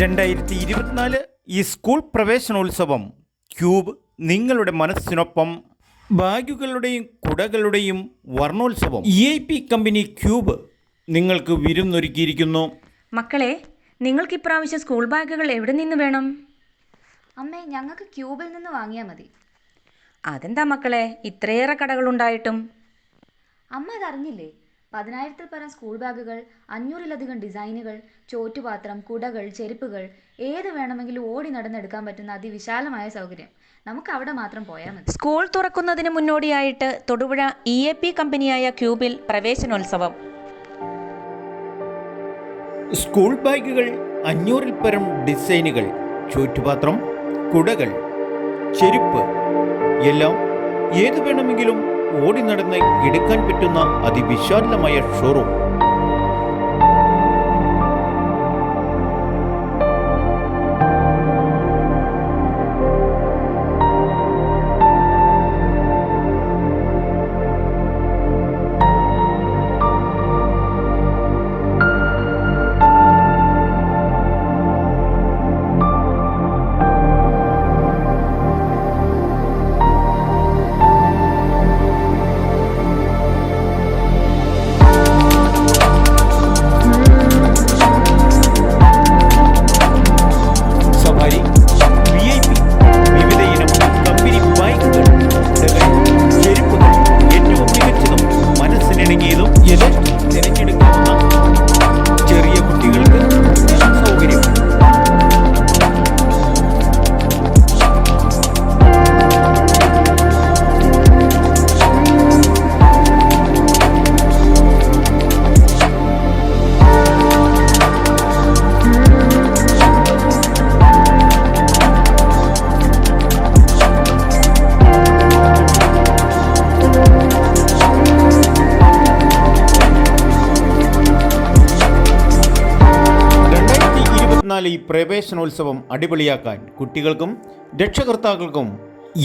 2024 ഈ സ്കൂൾ പ്രവേശനോത്സവം ക്യൂബ് നിങ്ങളുടെ മനസ്സിനൊപ്പം. ബാഗുകളുടെയും കുടകളുടെയും വർണ്ണോത്സവം EIP കമ്പനി ക്യൂബ് നിങ്ങൾക്ക് വിരുന്നൊരുക്കിയിരിക്കുന്നു. മക്കളെ, നിങ്ങൾക്ക് ഇപ്രാവശ്യം സ്കൂൾ ബാഗുകൾ എവിടെ നിന്ന് വേണം? അമ്മേ, ഞങ്ങൾക്ക് ക്യൂബിൽ നിന്ന് വാങ്ങിയാൽ മതി. അതെന്താ മക്കളെ, ഇത്രയേറെ കടകളുണ്ടായിട്ടും? അമ്മ ഇതറിഞ്ഞില്ലേ? 10,000-ൽ പരം സ്കൂൾ ബാഗുകൾ, 500-ലധികം ഡിസൈനുകൾ, ചോറ്റുപാത്രം, കുടകൾ, ചെരുപ്പുകൾ, ഏത് വേണമെങ്കിലും ഓടി നടന്നെടുക്കാൻ പറ്റുന്ന അതിവിശാലമായ സൗകര്യം. നമുക്ക് അവിടെ മാത്രം പോയാൽ മതി. സ്കൂൾ തുറക്കുന്നതിന് മുന്നോടിയായിട്ട് തൊടുപുഴ EIP കമ്പനിയായ ക്യൂബിൽ പ്രവേശനോത്സവം. സ്കൂൾ ബാഗുകൾ, 500-ൽ പരം ഡിസൈനുകൾ, ചോറ്റുപാത്രം, കുടകൾ, ചെരുപ്പ്, എല്ലാം ഏത് വേണമെങ്കിലും ഓടി നടന്ന് എടുക്കാൻ പറ്റുന്ന അതിവിശാലമായ ഷോറൂം. ഈ പ്രവേശനോത്സവം അടിപൊളിയാക്കാൻ കുട്ടികൾക്കും രക്ഷകർത്താക്കൾക്കും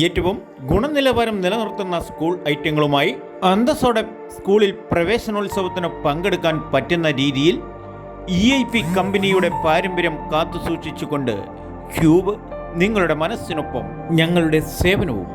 ഏറ്റവും ഗുണനിലവാരം നിലനിർത്തുന്ന സ്കൂൾ ഐറ്റങ്ങളുമായി അന്തസ്സോടെ സ്കൂളിൽ പ്രവേശനോത്സവത്തിന് പങ്കെടുക്കാൻ പറ്റുന്ന രീതിയിൽ EIP കമ്പനിയുടെ പാരമ്പര്യം കാത്തുസൂക്ഷിച്ചുകൊണ്ട് ക്യൂബ് നിങ്ങളുടെ മനസ്സിനൊപ്പം, ഞങ്ങളുടെ സേവനവും.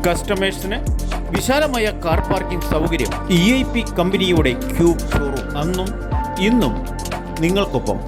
കസ്റ്റമേഴ്സിന് വിശാലമായ കാർ പാർക്കിംഗ് സൗകര്യം. EIP കമ്പനിയുടെ ക്യൂബ് ഷോറൂം അന്നും ഇന്നും നിങ്ങൾക്കൊപ്പം.